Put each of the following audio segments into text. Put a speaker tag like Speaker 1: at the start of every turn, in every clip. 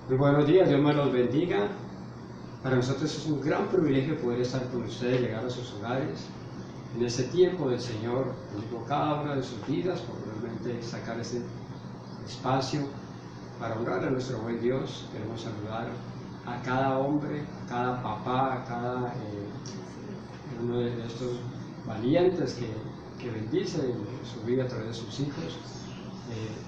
Speaker 1: Muy buenos días, Dios me los bendiga. Para nosotros es un gran privilegio poder estar con ustedes, llegar a sus hogares. En ese tiempo del Señor, bendigo cada una de sus vidas, por realmente sacar ese espacio para honrar a nuestro buen Dios. Queremos saludar a cada hombre, a cada papá, a cada uno de estos valientes que bendice su vida a través de sus hijos.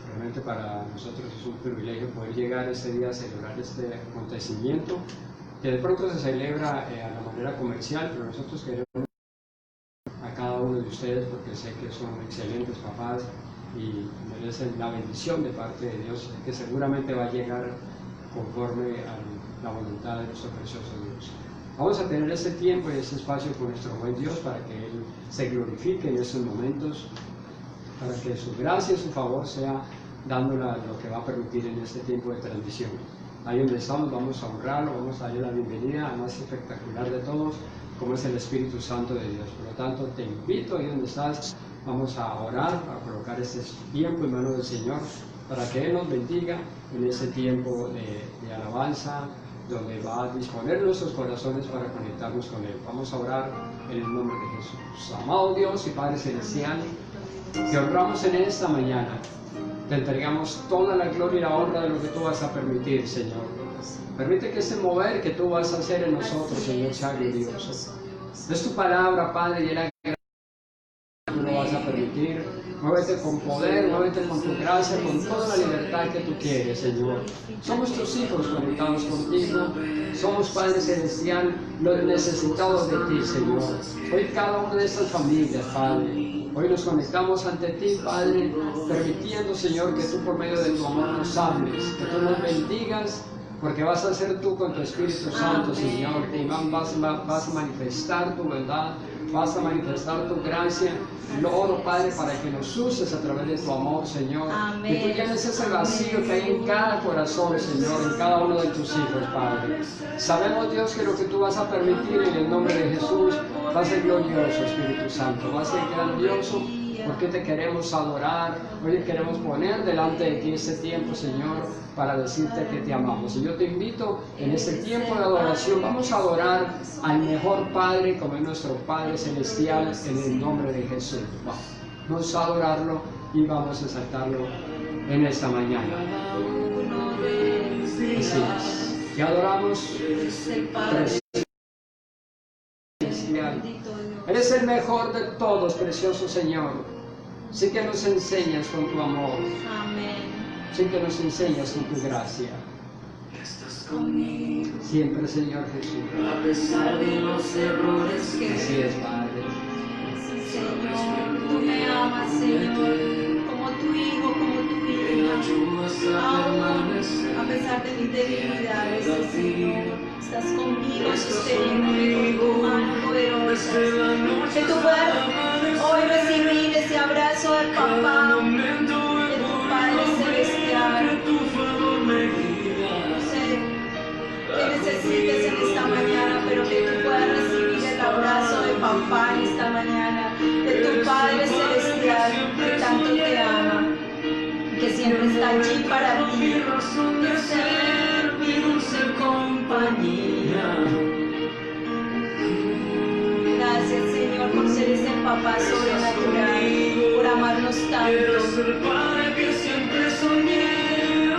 Speaker 1: Realmente para nosotros es un privilegio poder llegar ese día a celebrar este acontecimiento que de pronto se celebra a la manera comercial, pero nosotros queremos a cada uno de ustedes porque sé que son excelentes papás y merecen la bendición de parte de Dios, que seguramente va a llegar conforme a la voluntad de nuestro precioso Dios. Vamos a tener ese tiempo y ese espacio con nuestro buen Dios para que Él se glorifique en esos momentos, para que su gracia y su favor sea dándola lo que va a permitir en este tiempo de transmisión. Ahí donde estamos vamos a honrarlo, vamos a darle la bienvenida al más espectacular de todos, como es el Espíritu Santo de Dios. Por lo tanto, te invito ahí donde estás, vamos a orar, a colocar este tiempo en manos del Señor, para que Él nos bendiga en ese tiempo de alabanza, donde va a disponer nuestros corazones para conectarnos con Él. Vamos a orar en el nombre de Jesús. Amado Dios y Padre Celestial, te honramos en esta mañana. Te entregamos toda la gloria y la honra de lo que tú vas a permitir, Señor. Permite que ese mover que tú vas a hacer en nosotros, Señor, sea glorioso. Es tu palabra, Padre, y la gracia que tú lo vas a permitir. Muévete con poder, muévete con tu gracia, con toda la libertad que tú quieres, Señor. Somos tus hijos conectados contigo. Somos, Padre Celestial, los necesitados de ti, Señor. Hoy cada una de estas familias, Padre, hoy nos conectamos ante ti, Padre, permitiendo, Señor, que tú por medio de tu amor nos hables, que tú nos bendigas, porque vas a ser tú con tu Espíritu Santo, Señor, que vas a manifestar tu verdad, vas a manifestar tu gracia. Lo oro, Padre, para que nos uses a través de tu amor, Señor. Amén. Que tú llenes ese vacío que hay en cada corazón, Señor, en cada uno de tus hijos, Padre. Sabemos, Dios, que lo que tú vas a permitir en el nombre de Jesús va a ser glorioso, Espíritu Santo, va a ser grandioso, porque te queremos adorar. Hoy queremos poner delante de ti este tiempo, Señor, para decirte que te amamos. Y yo te invito en este tiempo de adoración, vamos a adorar al mejor Padre, como es nuestro Padre Celestial, en el nombre de Jesús. Vamos a adorarlo y vamos a exaltarlo en esta mañana. Así es. Te adoramos, Celestial. Eres el mejor de todos, precioso Señor. Sí que nos enseñas con tu amor.
Speaker 2: Amén.
Speaker 1: Sí que nos enseñas con tu gracia. Siempre, Señor Jesús.
Speaker 2: A pesar de los errores que
Speaker 1: así es, Padre.
Speaker 2: Señor, tú me amas, Señor, como tu hijo, como tu hija. Aún a pesar de mis debilidades, Señor, estás conmigo, sosteniéndome con tu mano poderosa. Que tú puedas hoy recibir ese abrazo de papá, de tu Padre Celestial. No sé qué necesites en esta mañana, pero que tú puedas recibir el abrazo de papá en esta mañana, de tu Padre Celestial que tanto te ama, que siempre está allí para ti, de ser mi dulce compañía. Gracias, Señor, por ser ese papá sobrenatural, por amarnos tanto.
Speaker 3: Quiero ser padre que siempre soñé,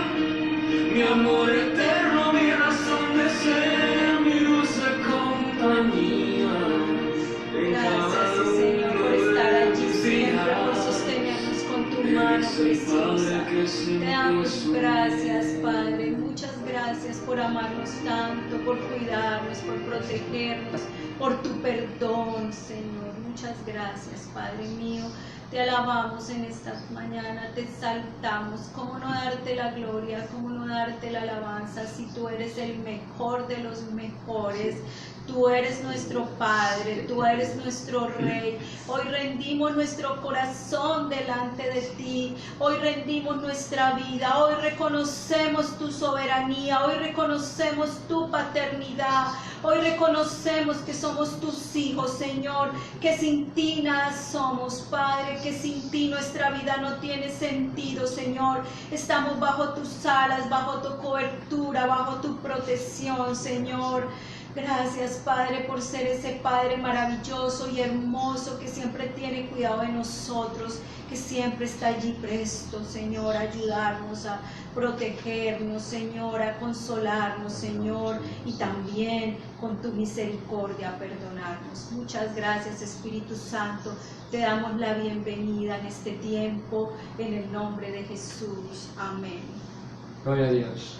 Speaker 3: mi amor eterno, mi razón de ser, mi dulce compañía.
Speaker 2: Gracias, Señor, por estar allí siempre, por sostenernos con tu mano preciosa. Te damos gracias, Padre, muchas gracias por amarnos tanto, por cuidarnos, por protegernos, por tu perdón, Señor. Muchas gracias, Padre mío. Te alabamos en esta mañana, te exaltamos. ¿Cómo no darte la gloria? ¿Cómo no darte la alabanza si tú eres el mejor de los mejores? Tú eres nuestro Padre, tú eres nuestro Rey. Hoy rendimos nuestro corazón delante de ti. Hoy rendimos nuestra vida. Hoy reconocemos tu soberanía. Hoy reconocemos tu paternidad. Hoy reconocemos que somos tus hijos, Señor, que sin ti nada somos, Padre, que sin ti nuestra vida no tiene sentido, Señor. Estamos bajo tus alas, bajo tu cobertura, bajo tu protección, Señor. Gracias, Padre, por ser ese Padre maravilloso y hermoso que siempre tiene cuidado de nosotros, que siempre está allí presto, Señor, a ayudarnos, a protegernos, Señor, a consolarnos, Señor, y también con tu misericordia a perdonarnos. Muchas gracias, Espíritu Santo. Te damos la bienvenida en este tiempo, en el nombre de Jesús. Amén.
Speaker 1: Gloria a Dios.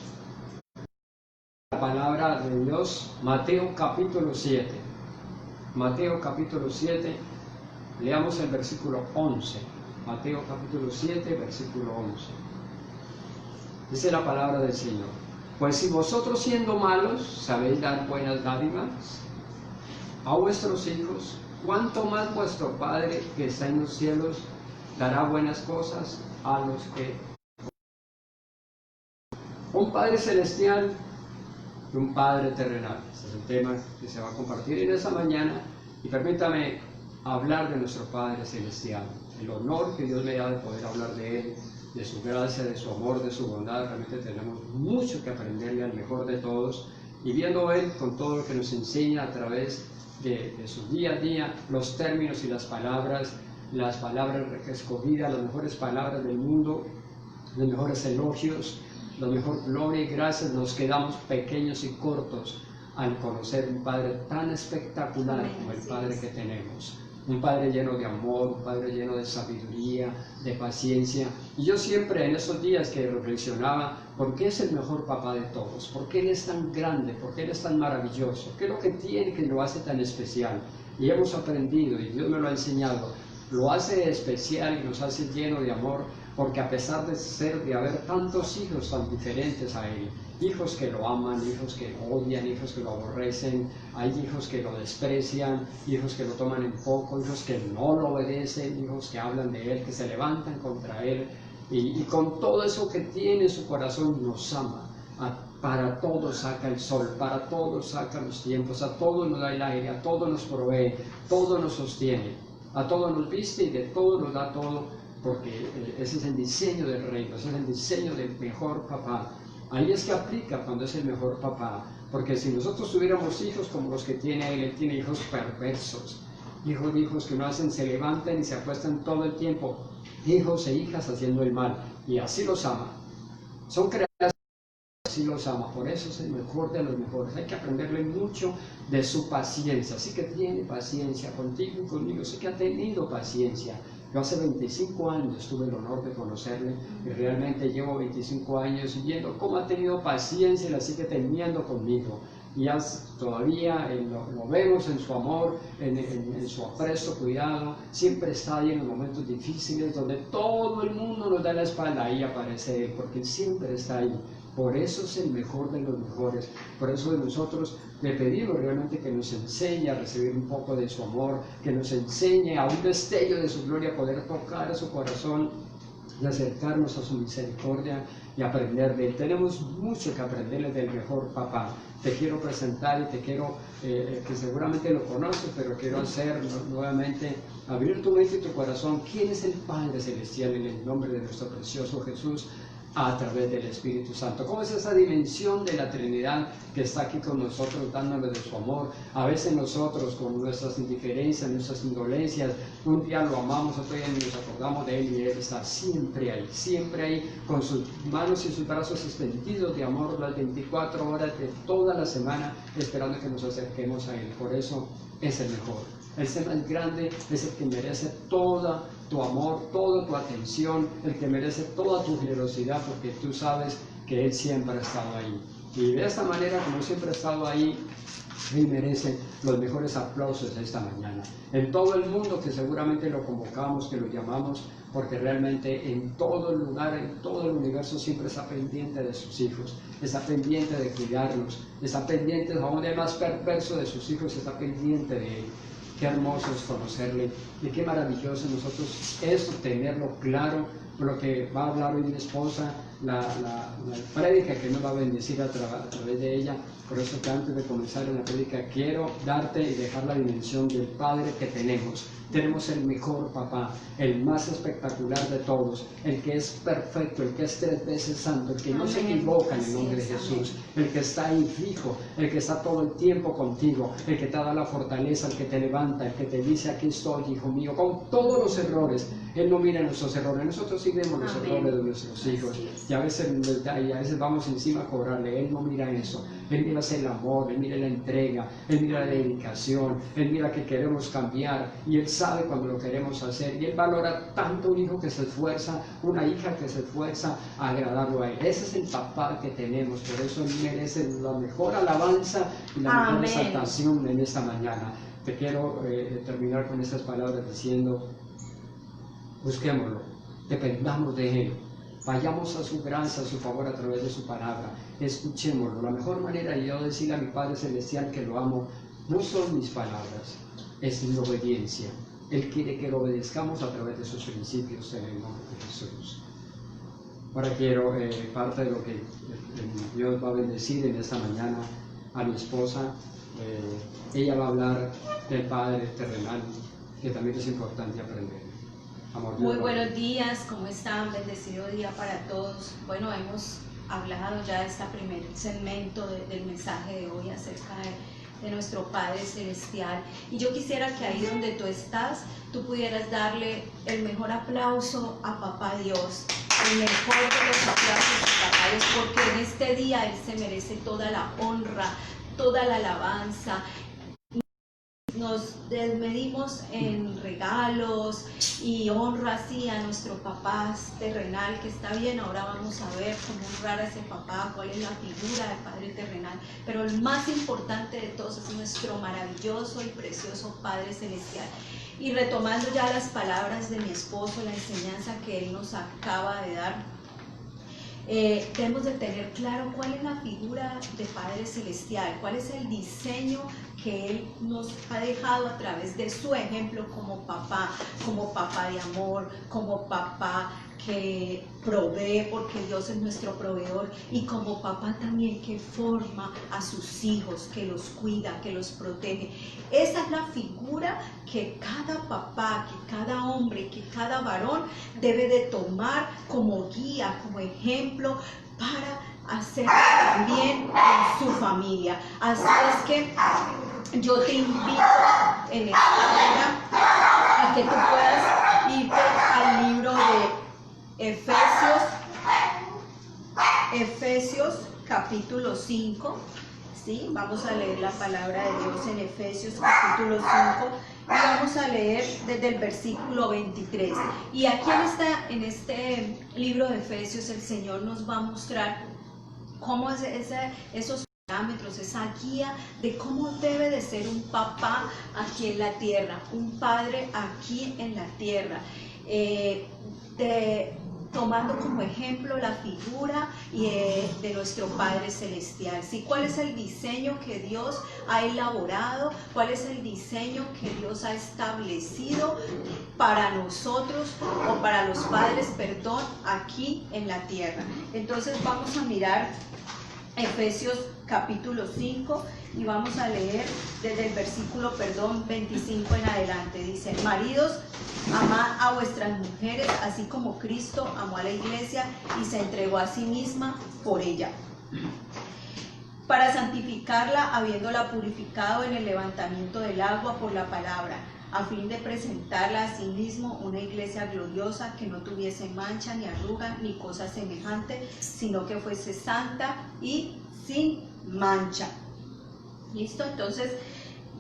Speaker 1: La palabra de Dios, Mateo capítulo 7. Mateo capítulo 7, leamos el versículo 11. Mateo capítulo 7, versículo 11. Dice la palabra del Señor: pues si vosotros siendo malos sabéis dar buenas dádivas a vuestros hijos, ¿cuánto más vuestro Padre que está en los cielos dará buenas cosas a los que... Un Padre celestial y un Padre terrenal. Este es el tema que se va a compartir en esta mañana, y permítame hablar de nuestro Padre celestial, el honor que Dios me da de poder hablar de Él, de su gracia, de su amor, de su bondad. Realmente tenemos mucho que aprenderle al mejor de todos, y viendo Él con todo lo que nos enseña a través de su día a día, los términos y las palabras escogidas, las mejores palabras del mundo, los mejores elogios, la mejor gloria y gracias, nos quedamos pequeños y cortos al conocer un Padre tan espectacular como el Padre que tenemos. Un Padre lleno de amor, un Padre lleno de sabiduría, de paciencia. Y yo siempre en esos días que reflexionaba, ¿por qué es el mejor papá de todos? ¿Por qué Él es tan grande? ¿Por qué Él es tan maravilloso? ¿Qué es lo que tiene que lo hace tan especial? Y hemos aprendido, y Dios me lo ha enseñado, lo hace especial y nos hace lleno de amor, porque a pesar de haber tantos hijos tan diferentes a Él, hijos que lo aman, hijos que lo odian, hijos que lo aborrecen, hay hijos que lo desprecian, hijos que lo toman en poco, hijos que no lo obedecen, hijos que hablan de Él, que se levantan contra Él, y con todo eso que tiene en su corazón nos ama. Para todos saca el sol, para todos saca los tiempos, a todos nos da el aire, a todos nos provee, todo nos sostiene, a todos nos viste y de todo nos da todo, porque ese es el diseño del reino, ese es el diseño del mejor papá. Ahí es que aplica cuando es el mejor papá, porque si nosotros tuviéramos hijos como los que tiene Él tiene hijos perversos, hijos que no hacen, se levantan y se acuestan todo el tiempo, hijos e hijas haciendo el mal, y así los ama. Son creados, así los ama, por eso es el mejor de los mejores. Hay que aprenderle mucho de su paciencia, así que tiene paciencia contigo y conmigo, sé que ha tenido paciencia. Yo hace 25 años tuve el honor de conocerle, y realmente llevo 25 años viendo cómo ha tenido paciencia y la sigue teniendo conmigo. Y todavía lo vemos en su amor, en su aprecio, cuidado. Siempre está ahí en los momentos difíciles donde todo el mundo nos da la espalda, ahí aparece Él, porque Él siempre está ahí. Por eso es el mejor de los mejores. Por eso de nosotros le pedimos realmente que nos enseñe a recibir un poco de su amor, que nos enseñe a un destello de su gloria, poder tocar a su corazón y acercarnos a su misericordia y aprender de Él. Tenemos mucho que aprenderle del mejor papá. Te quiero presentar y te quiero, que seguramente lo conoces, pero quiero hacer nuevamente, abrir tu mente y tu corazón. ¿Quién es el Padre Celestial en el nombre de nuestro precioso Jesús? A través del Espíritu Santo. ¿Cómo es esa dimensión de la Trinidad que está aquí con nosotros, dándonos de su amor? A veces nosotros, con nuestras indiferencias, nuestras indolencias, un día lo amamos, otro día nos acordamos de Él, y Él está siempre ahí, con sus manos y sus brazos extendidos de amor las 24 horas de toda la semana, esperando que nos acerquemos a Él. Por eso es el mejor. El ser más grande es el que merece toda tu amor, toda tu atención, el que merece toda tu generosidad, porque tú sabes que Él siempre ha estado ahí. Y de esta manera, como siempre ha estado ahí, Él merece los mejores aplausos de esta mañana. En todo el mundo, que seguramente lo convocamos, que lo llamamos, porque realmente en todo el lugar, en todo el universo, siempre está pendiente de sus hijos, está pendiente de cuidarlos, está pendiente, aún el más perverso de sus hijos, está pendiente de Él. Qué hermoso es conocerle, y qué maravilloso nosotros es tenerlo claro. Lo que va a hablar hoy mi esposa, prédica que nos va a bendecir a través de ella. Por eso que antes de comenzar en la prédica quiero darte y dejar la dimensión del Padre que tenemos. Tenemos el mejor papá, el más espectacular de todos, el que es perfecto, el que es 3 veces santo, el que no se equivoca en el nombre de Jesús, el que está ahí fijo, el que está todo el tiempo contigo, el que te da la fortaleza, el que te levanta, el que te dice aquí estoy, hijo mío, con todos los errores. Él no mira nuestros errores, nosotros sí vemos los errores de nuestros hijos y a veces vamos encima a cobrarle. Él no mira eso, Él mira el amor, Él mira la entrega, Él mira la dedicación, Él mira que queremos cambiar y Él sabe cuando lo queremos hacer y Él valora tanto un hijo que se esfuerza, una hija que se esfuerza a agradarlo a Él. Ese es el papá que tenemos, por eso Él merece la mejor alabanza y la mejor exaltación en esta mañana. Te quiero terminar con estas palabras diciendo: busquémoslo, dependamos de Él, vayamos a su gracia, a su favor a través de su palabra, escuchémoslo. La mejor manera de yo decirle a mi Padre Celestial que lo amo no son mis palabras, es mi obediencia. Él quiere que lo obedezcamos a través de sus principios en el nombre de Jesús. Ahora quiero, parte de lo que Dios va a bendecir en esta mañana a mi esposa. Ella va a hablar del Padre terrenal, que también es importante aprender. Amor,
Speaker 2: muy buenos días, ¿cómo están? Bendecido día para todos. Bueno, hemos hablado ya de este primer segmento del mensaje de hoy acerca de nuestro Padre Celestial, y yo quisiera que ahí donde tú estás, tú pudieras darle el mejor aplauso a Papá Dios, el mejor de los aplausos a Papá Dios, porque en este día Él se merece toda la honra, toda la alabanza. Nos desmedimos en regalos y honra así a nuestro papá terrenal, que está bien. Ahora vamos a ver cómo honrar a ese papá, cuál es la figura del Padre terrenal, pero el más importante de todos es nuestro maravilloso y precioso Padre Celestial. Y retomando ya las palabras de mi esposo, la enseñanza que él nos acaba de dar, debemos de tener claro cuál es la figura de Padre Celestial, cuál es el diseño que Él nos ha dejado a través de su ejemplo como papá de amor, como papá que provee, porque Dios es nuestro proveedor, y como papá también que forma a sus hijos, que los cuida, que los protege. Esa es la figura que cada papá, que cada hombre, que cada varón debe de tomar como guía, como ejemplo para hacer también en su familia. Así es que yo te invito en esta hora a que tú puedas irte al libro de Efesios capítulo 5, ¿sí? Vamos a leer la palabra de Dios en Efesios capítulo 5 y vamos a leer desde el versículo 23. Y aquí en este libro de Efesios el Señor nos va a mostrar cómo es esos parámetros, esa guía de cómo debe de ser un papá aquí en la tierra, un padre aquí en la tierra, tomando como ejemplo la figura de nuestro Padre Celestial. ¿Sí? ¿Cuál es el diseño que Dios ha elaborado? ¿Cuál es el diseño que Dios ha establecido para nosotros, o para los padres, perdón, aquí en la tierra? Entonces vamos a mirar Efesios capítulo 5 y vamos a leer desde el versículo 25 en adelante. Dice: maridos, amad a vuestras mujeres, así como Cristo amó a la iglesia y se entregó a sí misma por ella, para santificarla, habiéndola purificado en el levantamiento del agua por la palabra, a fin de presentarla a sí mismo una iglesia gloriosa, que no tuviese mancha, ni arruga, ni cosa semejante, sino que fuese santa y sin mancha. ¿Listo? Entonces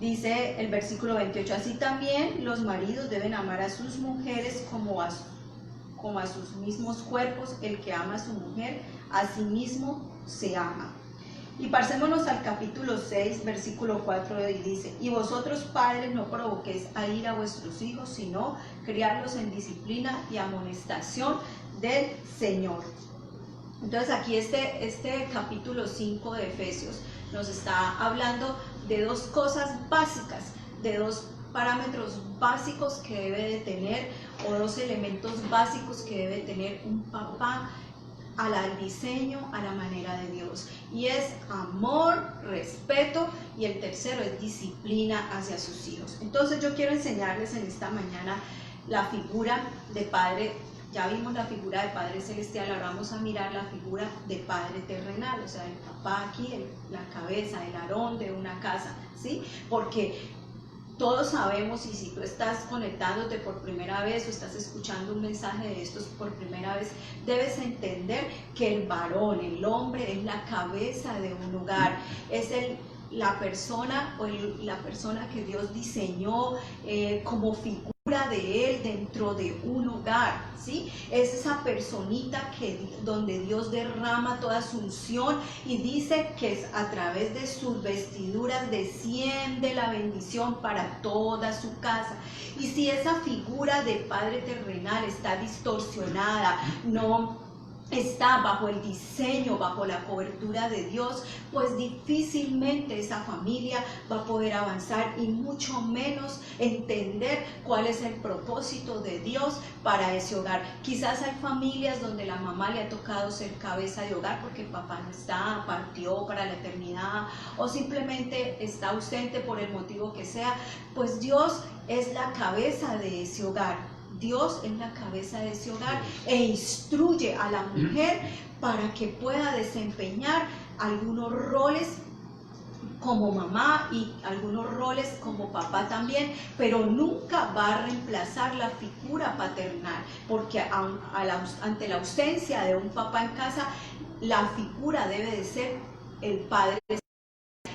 Speaker 2: dice el versículo 28, así también los maridos deben amar a sus mujeres como a sus mismos cuerpos. El que ama a su mujer, a sí mismo se ama. Y pasémonos al capítulo 6, versículo 4, y dice: y vosotros, padres, no provoquéis a ira a vuestros hijos, sino criarlos en disciplina y amonestación del Señor. Entonces aquí este capítulo 5 de Efesios nos está hablando de dos cosas básicas, de dos parámetros básicos que debe de tener, o dos elementos básicos que debe tener un papá al diseño, a la manera de Dios. Y es amor, respeto, y el tercero es disciplina hacia sus hijos. Entonces yo quiero enseñarles en esta mañana la figura de Padre. Ya vimos la figura de Padre Celestial, ahora vamos a mirar la figura de Padre Terrenal, o sea, el papá aquí, la cabeza, el Aarón de una casa, ¿sí? Porque todos sabemos, y si tú estás conectándote por primera vez o estás escuchando un mensaje de estos por primera vez, debes entender que el varón, el hombre, es la cabeza de un hogar, es la persona la persona que Dios diseñó como figura de él dentro de un hogar, ¿sí? Es esa personita donde Dios derrama toda su unción y dice que es a través de sus vestiduras desciende la bendición para toda su casa. Y si esa figura de Padre terrenal está distorsionada, no está bajo el diseño, bajo la cobertura de Dios, pues difícilmente esa familia va a poder avanzar y mucho menos entender cuál es el propósito de Dios para ese hogar. Quizás hay familias donde la mamá le ha tocado ser cabeza de hogar porque el papá no está, partió para la eternidad o simplemente está ausente por el motivo que sea, pues Dios es la cabeza de ese hogar. Dios es la cabeza de ese hogar e instruye a la mujer para que pueda desempeñar algunos roles como mamá y algunos roles como papá también, pero nunca va a reemplazar la figura paternal, porque ante la ausencia de un papá en casa, la figura debe de ser el padre.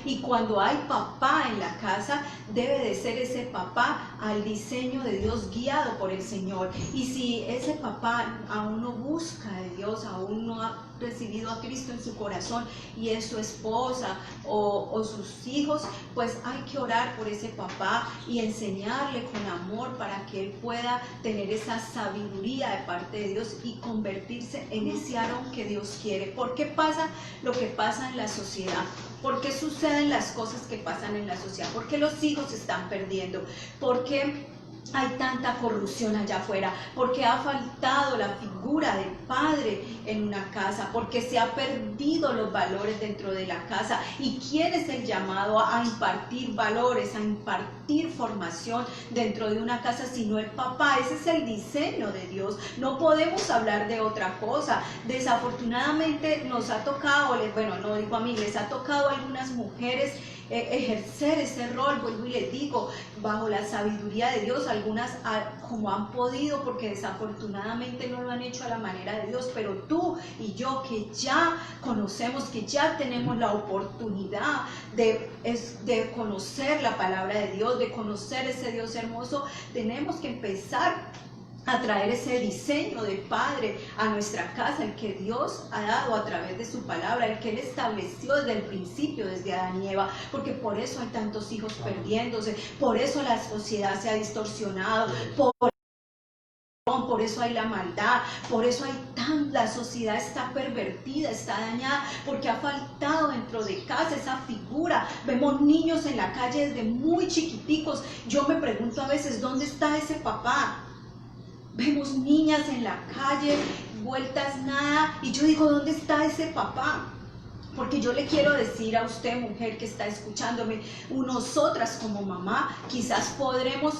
Speaker 2: Y cuando hay papá en la casa, debe de ser ese papá al diseño de Dios, guiado por el Señor. Y si ese papá aún no busca de Dios, aún no ha recibido a Cristo en su corazón y es su esposa o sus hijos, pues hay que orar por ese papá y enseñarle con amor para que él pueda tener esa sabiduría de parte de Dios y convertirse en ese Aarón que Dios quiere. ¿Por qué pasa lo que pasa en la sociedad? ¿Por qué suceden las cosas que pasan en la sociedad? ¿Por qué los hijos se están perdiendo? ¿Por qué hay tanta corrupción allá afuera? Porque ha faltado la figura del padre en una casa, porque se ha perdido los valores dentro de la casa. ¿Y quién es el llamado a impartir valores, a impartir formación dentro de una casa sino el papá? Ese es el diseño de Dios. No podemos hablar de otra cosa. Desafortunadamente nos ha tocado, bueno, no digo a mí, les ha tocado a algunas mujeres ejercer ese rol, vuelvo y les digo, bajo la sabiduría de Dios, algunas como han podido, porque desafortunadamente no lo han hecho a la manera de Dios, pero tú y yo que ya conocemos, que ya tenemos la oportunidad de conocer la palabra de Dios, de conocer ese Dios hermoso, tenemos que empezar a traer ese diseño de Padre a nuestra casa, el que Dios ha dado a través de su palabra, el que Él estableció desde el principio, desde Adán y Eva, porque por eso hay tantos hijos perdiéndose, por eso la sociedad se ha distorsionado, por eso hay la maldad, por eso la sociedad está pervertida, está dañada, porque ha faltado dentro de casa esa figura. Vemos niños en la calle desde muy chiquiticos. Yo me pregunto a veces, ¿dónde está ese papá? Vemos niñas en la calle, vueltas nada, y yo digo, ¿dónde está ese papá? Porque yo le quiero decir a usted, mujer que está escuchándome, nosotras como mamá quizás podremos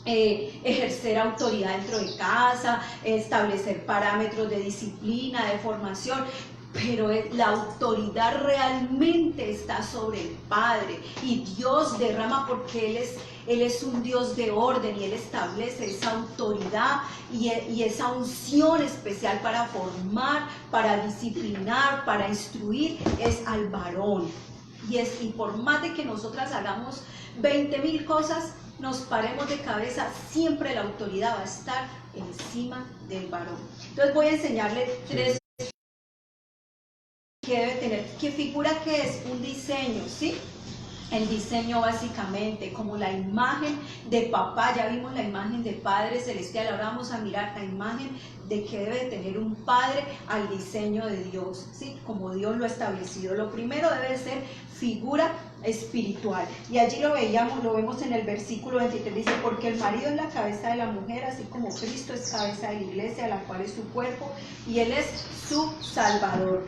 Speaker 2: ejercer autoridad dentro de casa, establecer parámetros de disciplina, de formación, pero la autoridad realmente está sobre el Padre, y Dios derrama, porque Él es un Dios de orden, y Él establece esa autoridad y esa unción especial para formar, para disciplinar, para instruir, es al varón. Y por más de que nosotras hagamos 20,000 cosas, nos paremos de cabeza, siempre la autoridad va a estar encima del varón. Entonces voy a enseñarle 3 que debe tener. ¿Qué figura que es? Un diseño, ¿sí? El diseño básicamente como la imagen de papá. Ya vimos la imagen de Padre Celestial, ahora vamos a mirar la imagen de que debe tener un padre al diseño de Dios, ¿sí? Como Dios lo ha establecido. Lo primero debe ser figura espiritual. Y allí lo vemos en el versículo 23, dice, porque el marido es la cabeza de la mujer, así como Cristo es cabeza de la iglesia, la cual es su cuerpo, y Él es su Salvador.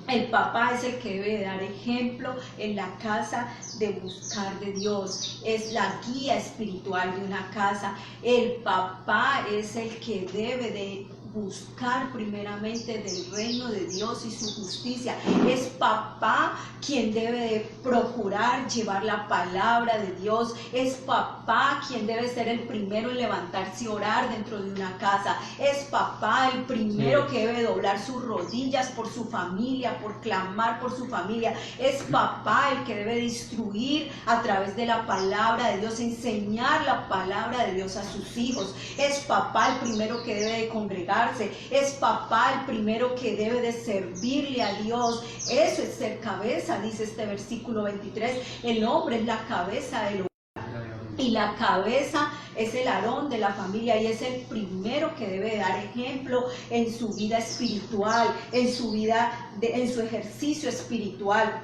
Speaker 2: El papá es el que debe de dar ejemplo en la casa de buscar de Dios, es la guía espiritual de una casa. El papá es el que debe de buscar primeramente del reino de Dios y su justicia. Es papá quien debe de procurar llevar la palabra de Dios. Es papá quien debe ser el primero en levantarse y orar dentro de una casa. Es papá el primero que debe doblar sus rodillas por su familia, por clamar por su familia. Es papá el que debe de instruir a través de la palabra de Dios, enseñar la palabra de Dios a sus hijos. Es papá el primero que debe de congregar. Es papá el primero que debe de servirle a Dios. Eso es ser cabeza, dice este versículo 23. El hombre es la cabeza del hogar y la cabeza es el Aarón de la familia, y es el primero que debe dar ejemplo en su vida espiritual, en su ejercicio espiritual.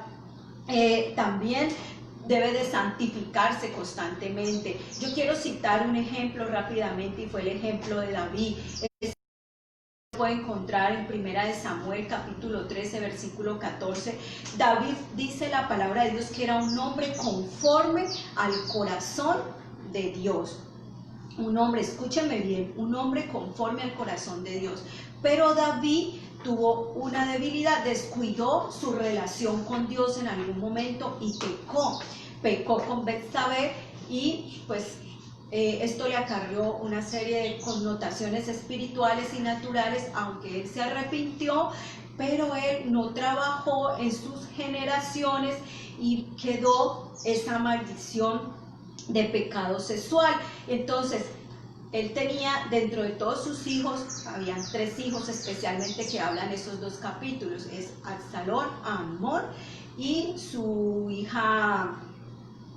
Speaker 2: También debe de santificarse constantemente. Yo quiero citar un ejemplo rápidamente, y fue el ejemplo de David. Puede encontrar en 1 Samuel capítulo 13 versículo 14. David dice la palabra de Dios que era un hombre conforme al corazón de Dios. Un hombre, escúcheme bien, un hombre conforme al corazón de Dios. Pero David tuvo una debilidad, descuidó su relación con Dios en algún momento y pecó con Betsabé, y pues esto le acarreó una serie de connotaciones espirituales y naturales, aunque él se arrepintió, pero él no trabajó en sus generaciones y quedó esa maldición de pecado sexual. Entonces, él tenía dentro de todos sus hijos, habían 3 hijos especialmente que hablan esos 2 capítulos, es Absalón, Amnón y su hija,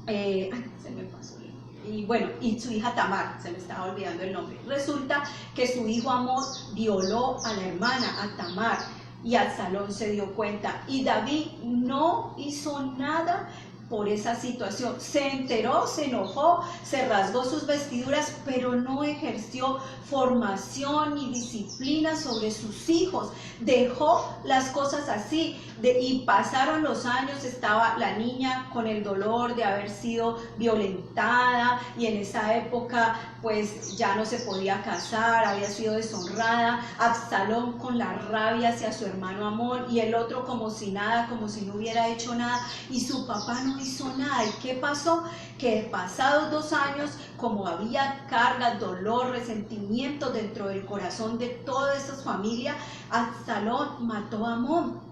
Speaker 2: se me pasó. Y su hija Tamar, se me estaba olvidando el nombre. Resulta que su hijo Amón violó a la hermana, a Tamar, y Absalón se dio cuenta. Y David no hizo nada por esa situación. Se enteró, se enojó, se rasgó sus vestiduras, pero no ejerció formación ni disciplina sobre sus hijos. Dejó las cosas así, y pasaron los años. Estaba la niña con el dolor de haber sido violentada, y en esa época pues ya no se podía casar, había sido deshonrada. Absalón con la rabia hacia su hermano Amón, y el otro como si nada, como si no hubiera hecho nada, y su papá no hizo nada. ¿Y qué pasó? Que pasados 2 años, como había carga, dolor, resentimiento dentro del corazón de toda esa familia, Absalón mató a Amón.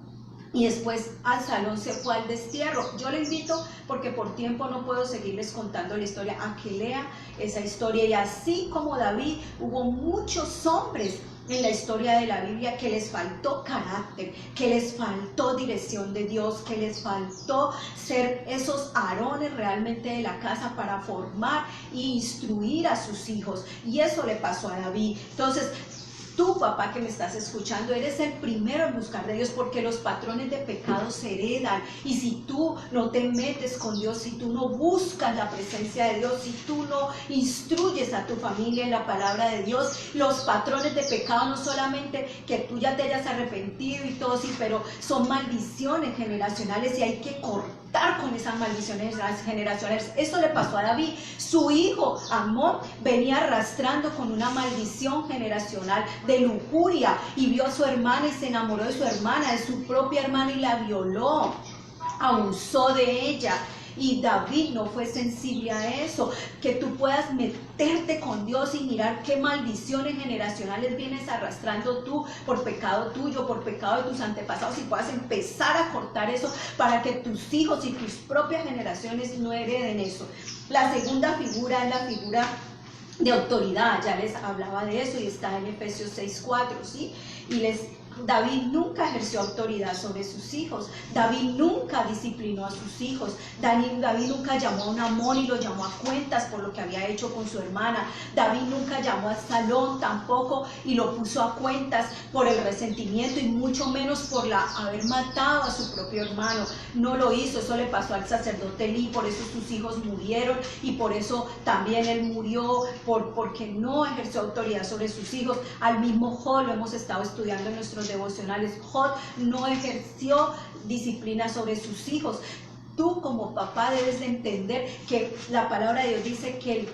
Speaker 2: Y después Absalón se fue al destierro. Yo le invito, porque por tiempo no puedo seguirles contando la historia, a que lea esa historia. Y así como David, hubo muchos hombres en la historia de la Biblia que les faltó carácter, que les faltó dirección de Dios, que les faltó ser esos Aarones realmente de la casa para formar e instruir a sus hijos. Y eso le pasó a David. Entonces, tú, papá, que me estás escuchando, eres el primero en buscar de Dios, porque los patrones de pecado se heredan. Y si tú no te metes con Dios, si tú no buscas la presencia de Dios, si tú no instruyes a tu familia en la palabra de Dios, los patrones de pecado, no solamente que tú ya te hayas arrepentido y todo, sí, pero son maldiciones generacionales, y hay que cortar con esas maldiciones generacionales. Eso le pasó a David. Su hijo Amón venía arrastrando con una maldición generacional de lujuria, y vio a su hermana y se enamoró de su hermana, de su propia hermana, y la violó, abusó de ella. Y David no fue sensible a eso. Que tú puedas meterte con Dios y mirar qué maldiciones generacionales vienes arrastrando tú por pecado tuyo, por pecado de tus antepasados, y puedas empezar a cortar eso para que tus hijos y tus propias generaciones no hereden eso. La segunda figura es la figura de autoridad. Ya les hablaba de eso, y está en Efesios 6:4, ¿sí? Y les David nunca ejerció autoridad sobre sus hijos. David nunca disciplinó a sus hijos. David nunca llamó a un Amón y lo llamó a cuentas por lo que había hecho con su hermana. David nunca llamó a Absalón tampoco y lo puso a cuentas por el resentimiento y mucho menos por haber matado a su propio hermano. No lo hizo, eso le pasó al sacerdote Elí, por eso sus hijos murieron y por eso también él murió, porque no ejerció autoridad sobre sus hijos. Al mismo Job, lo hemos estado estudiando en nuestros devocionales, Job no ejerció disciplina sobre sus hijos. Tú como papá debes de entender que la palabra de Dios dice que el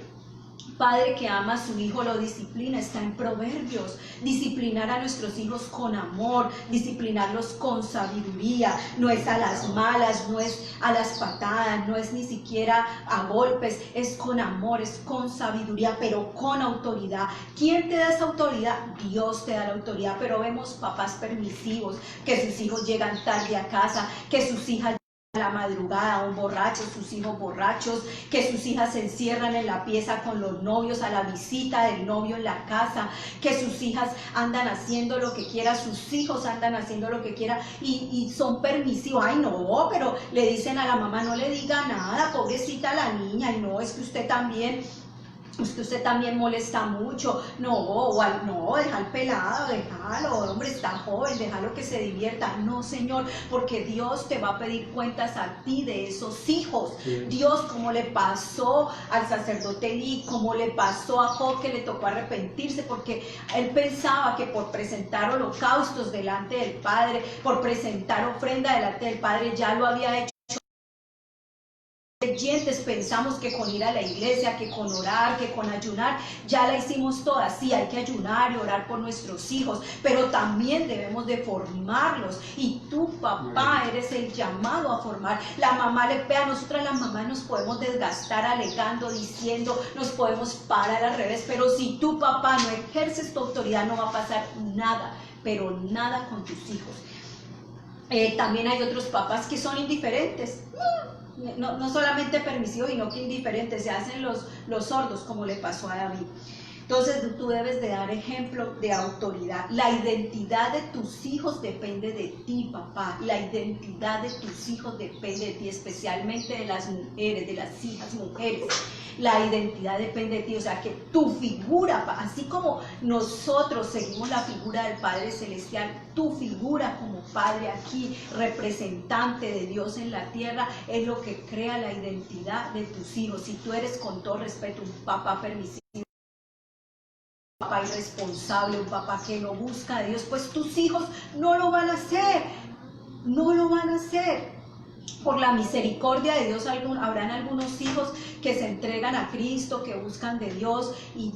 Speaker 2: padre que ama a su hijo lo disciplina, está en Proverbios. Disciplinar a nuestros hijos con amor, disciplinarlos con sabiduría, no es a las malas, no es a las patadas, no es ni siquiera a golpes, es con amor, es con sabiduría, pero con autoridad. ¿Quién te da esa autoridad? Dios te da la autoridad, pero vemos papás permisivos, que sus hijos llegan tarde a casa, que sus hijas a la madrugada, un borracho, sus hijos borrachos, que sus hijas se encierran en la pieza con los novios, a la visita del novio en la casa, que sus hijas andan haciendo lo que quiera, sus hijos andan haciendo lo que quiera y son permisivos. Ay no, pero le dicen a la mamá, no le diga nada, pobrecita la niña, y no, es que usted también molesta mucho, no, deja al pelado, déjalo, hombre, está joven, déjalo que se divierta. No, Señor, porque Dios te va a pedir cuentas a ti de esos hijos. Sí. Dios, como le pasó al sacerdote Elí, como le pasó a Job, que le tocó arrepentirse, porque él pensaba que por presentar holocaustos delante del Padre, por presentar ofrenda delante del Padre, ya lo había hecho. Creyentes pensamos que con ir a la iglesia, que con orar, que con ayunar, ya la hicimos toda. Sí, hay que ayunar y orar por nuestros hijos, pero también debemos de formarlos. Y tú, papá, eres el llamado a formar. La mamá le pega, nosotras las mamás nos podemos desgastar alegando, diciendo, nos podemos parar al revés, pero si tú, papá, no ejerces tu autoridad, no va a pasar nada, pero nada con tus hijos. También hay otros papás que son indiferentes. No solamente permisivos, sino que indiferentes, se hacen los sordos, como le pasó a David. Entonces tú debes de dar ejemplo de autoridad. La identidad de tus hijos depende de ti, papá. La identidad de tus hijos depende de ti, especialmente de las mujeres, de las hijas mujeres. La identidad depende de ti, o sea que tu figura, así como nosotros seguimos la figura del Padre Celestial, tu figura como padre aquí, representante de Dios en la tierra, es lo que crea la identidad de tus hijos. Si tú eres, con todo respeto, un papá permisivo, un papá irresponsable, un papá que no busca a Dios, pues tus hijos no lo van a hacer, no lo van a hacer. Por la misericordia de Dios habrán algunos hijos que se entregan a Cristo, que buscan de Dios y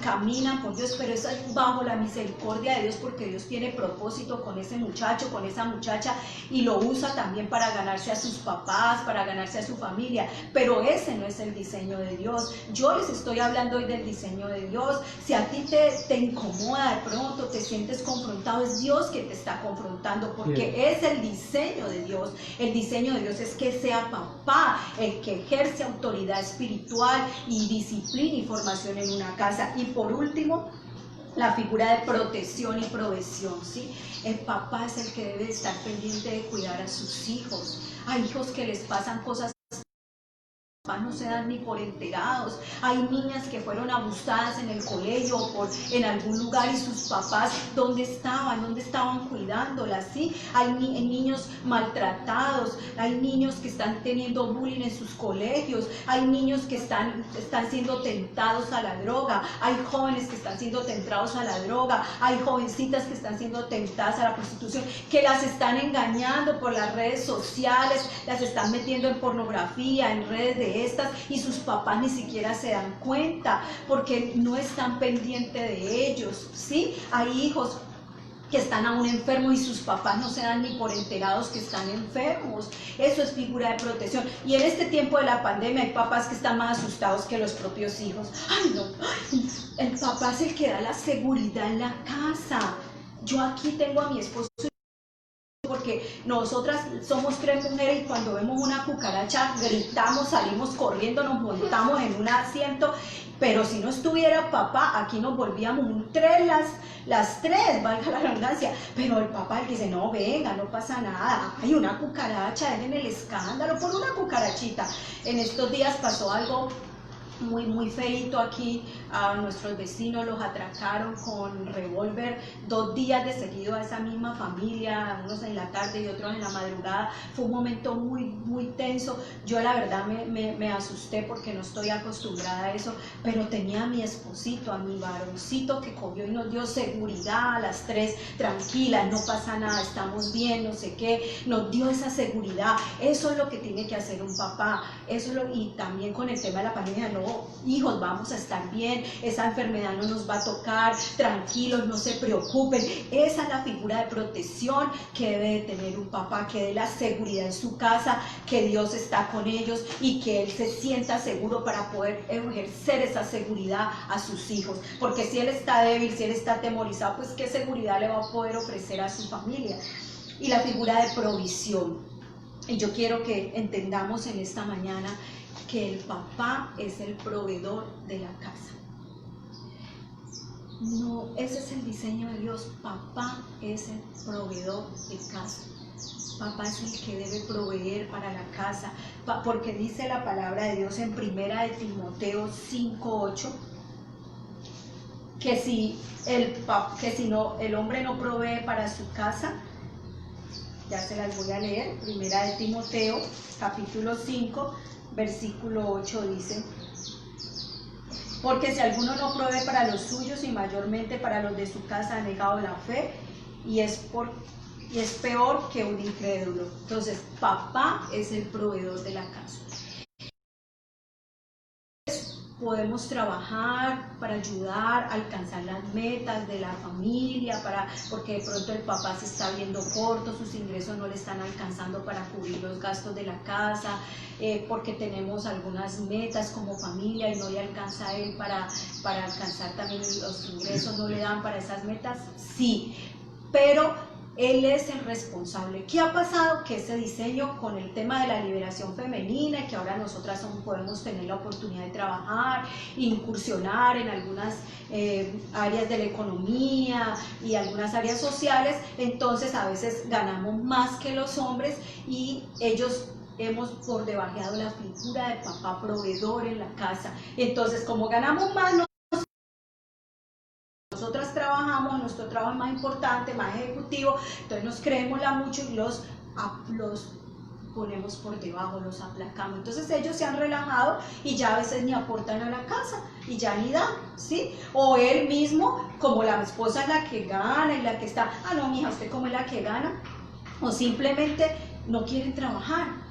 Speaker 2: caminan por Dios, pero eso es bajo la misericordia de Dios, porque Dios tiene propósito con ese muchacho, con esa muchacha, y lo usa también para ganarse a sus papás, para ganarse a su familia, pero ese no es el diseño de Dios. Yo les estoy hablando hoy del diseño de Dios. Si a ti te incomoda, de pronto te sientes confrontado, es Dios que te está confrontando, porque es el diseño de Dios. El diseño de Dios es que sea papá el que ejerce autoridad espiritual y disciplina y formación en una casa. Y por último, la figura de protección y provisión, ¿sí? El papá es el que debe estar pendiente de cuidar a sus hijos. Hay hijos que les pasan cosas, no se dan ni por enterados. Hay niñas que fueron abusadas en el colegio o en algún lugar, y sus papás, ¿dónde estaban cuidándolas? ¿Sí? Hay niños maltratados, hay niños que están teniendo bullying en sus colegios, hay niños que están siendo tentados a la droga, hay jóvenes que están siendo tentados a la droga, hay jovencitas que están siendo tentadas a la prostitución, que las están engañando por las redes sociales, las están metiendo en pornografía, en redes de estas, y sus papás ni siquiera se dan cuenta porque no están pendientes de ellos, ¿sí? Hay hijos que están aún enfermos y sus papás no se dan ni por enterados que están enfermos. Eso es figura de protección. Y en este tiempo de la pandemia hay papás que están más asustados que los propios hijos. Ay, no, el papá es el que da la seguridad en la casa. Yo aquí tengo a mi esposo, porque nosotras somos 3 mujeres y cuando vemos una cucaracha gritamos, salimos corriendo, nos montamos en un asiento, pero si no estuviera papá, aquí nos volvíamos un 3 las tres, valga la redundancia, pero el papá dice, no, venga, no pasa nada, hay una cucaracha, dejen el escándalo por una cucarachita. En estos días pasó algo muy feíto aquí. A nuestros vecinos los atracaron con revólver 2 días de seguido a esa misma familia, unos en la tarde y otros en la madrugada. Fue un momento muy tenso. Yo la verdad me asusté porque no estoy acostumbrada a eso, pero tenía a mi esposito, a mi varoncito que cogió y nos dio seguridad a las 3, tranquila, no pasa nada, estamos bien, no sé qué, nos dio esa seguridad. Eso es lo que tiene que hacer un papá. Eso es y también con el tema de la pandemia, no, hijos, vamos a estar bien, esa enfermedad no nos va a tocar, tranquilos, no se preocupen. Esa es la figura de protección que debe de tener un papá, que dé la seguridad en su casa, que Dios está con ellos y que él se sienta seguro para poder ejercer esa seguridad a sus hijos. Porque si él está débil, si él está atemorizado, pues qué seguridad le va a poder ofrecer a su familia. Y la figura de provisión. Y yo quiero que entendamos en esta mañana que el papá es el proveedor de la casa. No, ese es el diseño de Dios. Papá es el proveedor de casa. Papá es el que debe proveer para la casa, porque dice la palabra de Dios en 1 de Timoteo 5:8 que si el hombre no provee para su casa, ya se las voy a leer. 1 de Timoteo capítulo 5 versículo 8 dice: porque si alguno no provee para los suyos y mayormente para los de su casa, ha negado la fe y es peor que un incrédulo. Entonces, papá es el proveedor de la casa. Podemos trabajar para ayudar a alcanzar las metas de la familia, porque de pronto el papá se está viendo corto, sus ingresos no le están alcanzando para cubrir los gastos de la casa, porque tenemos algunas metas como familia y no le alcanza a él para alcanzar también los ingresos, no le dan para esas metas, sí, pero él es el responsable. ¿Qué ha pasado? Que ese diseño con el tema de la liberación femenina y que ahora nosotras podemos tener la oportunidad de trabajar, incursionar en algunas áreas de la economía y algunas áreas sociales, entonces a veces ganamos más que los hombres y ellos hemos por debajeado la figura de papá proveedor en la casa. Entonces, como ganamos más, nosotras trabajamos, nuestro trabajo es más importante, más ejecutivo, entonces nos creémosla mucho y los ponemos por debajo, los aplacamos. Entonces ellos se han relajado y ya a veces ni aportan a la casa y ya ni dan, ¿sí? O él mismo, como la esposa es la que gana y la que está, no, mija, usted como es la que gana, o simplemente no quieren trabajar.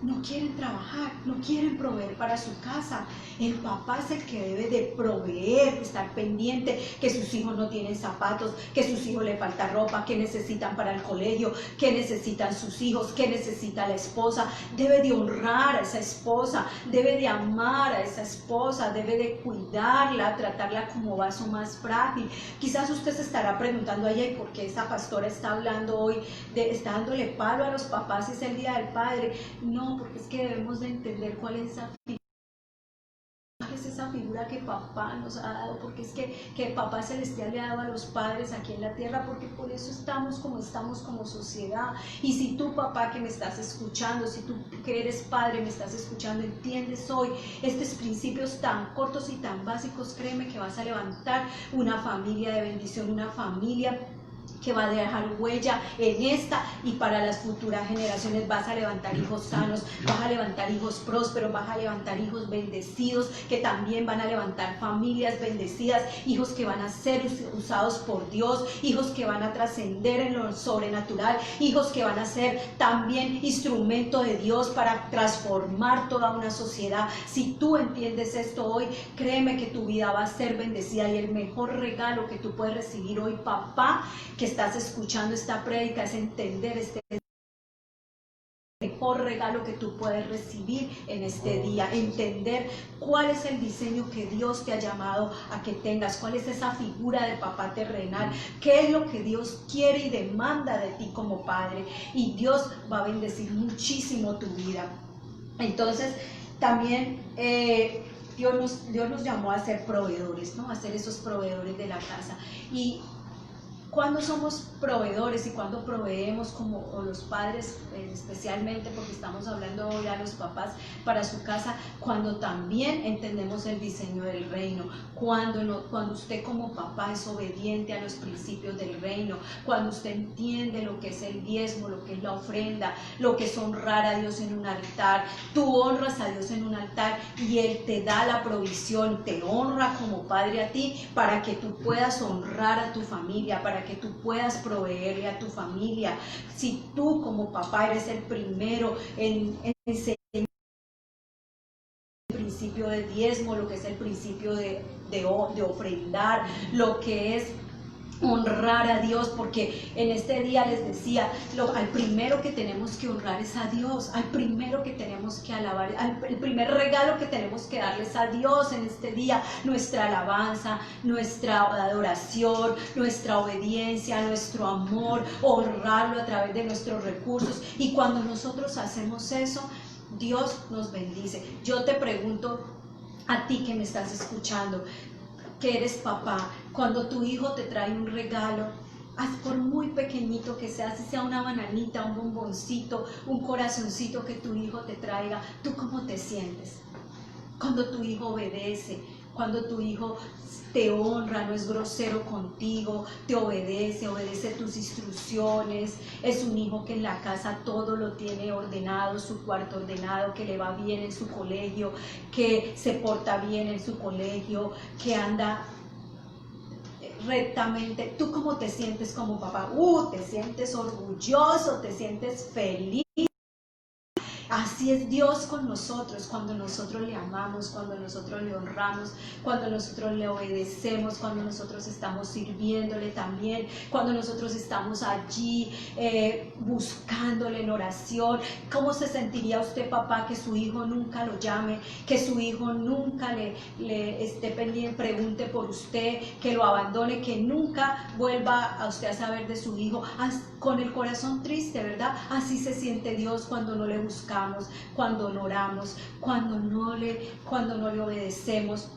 Speaker 2: No quieren trabajar, no quieren proveer para su casa. El papá es el que debe de proveer, de estar pendiente que sus hijos no tienen zapatos, que sus hijos le falta ropa, que necesitan para el colegio, que necesitan sus hijos, que necesita la esposa. Debe de honrar a esa esposa, debe de amar a esa esposa, debe de cuidarla, tratarla como vaso más frágil. Quizás usted se estará preguntando, ay, ¿por qué esa pastora está hablando hoy, está dándole palo a los papás y es el Día del Padre? No, porque es que debemos de entender cuál es esa figura que papá nos ha dado, porque es que el papá celestial le ha dado a los padres aquí en la tierra, porque por eso estamos como sociedad. Y si tú, papá, que me estás escuchando, si tú que eres padre me estás escuchando, entiendes hoy estos principios tan cortos y tan básicos, créeme que vas a levantar una familia de bendición, una familia que va a dejar huella en esta y para las futuras generaciones. Vas a levantar hijos sanos, vas a levantar hijos prósperos, vas a levantar hijos bendecidos, que también van a levantar familias bendecidas, hijos que van a ser usados por Dios, hijos que van a trascender en lo sobrenatural, hijos que van a ser también instrumento de Dios para transformar toda una sociedad. Si tú entiendes esto hoy, créeme que tu vida va a ser bendecida y el mejor regalo que tú puedes recibir hoy, papá, que estás escuchando esta prédica, es entender este mejor regalo que tú puedes recibir en este día, entender cuál es el diseño que Dios te ha llamado a que tengas, cuál es esa figura de papá terrenal, qué es lo que Dios quiere y demanda de ti como padre, y Dios va a bendecir muchísimo tu vida. Entonces también Dios nos llamó a ser proveedores, ¿no? A ser esos proveedores de la casa. Y cuando somos proveedores y cuando proveemos como los padres, especialmente porque estamos hablando hoy a los papás para su casa, cuando también entendemos el diseño del reino, cuando usted como papá es obediente a los principios del reino, cuando usted entiende lo que es el diezmo, lo que es la ofrenda, lo que es honrar a Dios en un altar. Tú honras a Dios en un altar y Él te da la provisión, te honra como padre a ti para que tú puedas honrar a tu familia, para que tú puedas proveerle a tu familia. Si tú como papá eres el primero en enseñar el principio de diezmo, lo que es el principio de ofrendar, lo que es honrar a Dios, porque en este día les decía, al primero que tenemos que honrar es a Dios, al primero que tenemos que alabar, el primer regalo que tenemos que darles a Dios en este día, nuestra alabanza, nuestra adoración, nuestra obediencia, nuestro amor, honrarlo a través de nuestros recursos. Y cuando nosotros hacemos eso, Dios nos bendice. Yo te pregunto a ti que me estás escuchando, que eres papá, cuando tu hijo te trae un regalo, por muy pequeñito que sea, si sea una bananita, un bomboncito, un corazoncito que tu hijo te traiga, ¿tú cómo te sientes? Cuando tu hijo obedece, cuando tu hijo te honra, no es grosero contigo, te obedece tus instrucciones, es un hijo que en la casa todo lo tiene ordenado, su cuarto ordenado, que le va bien en su colegio, que se porta bien en su colegio, que anda rectamente. ¿Tú cómo te sientes como papá? Te sientes orgulloso, te sientes feliz. Así es Dios con nosotros, cuando nosotros le amamos, cuando nosotros le honramos, cuando nosotros le obedecemos, cuando nosotros estamos sirviéndole también, cuando nosotros estamos allí buscándole en oración. ¿Cómo se sentiría usted, papá, que su hijo nunca lo llame, que su hijo nunca le esté pendiente, pregunte por usted, que lo abandone, que nunca vuelva a usted a saber de su hijo? Con el corazón triste, ¿verdad? Así se siente Dios cuando no le buscamos, cuando no oramos, cuando no le obedecemos,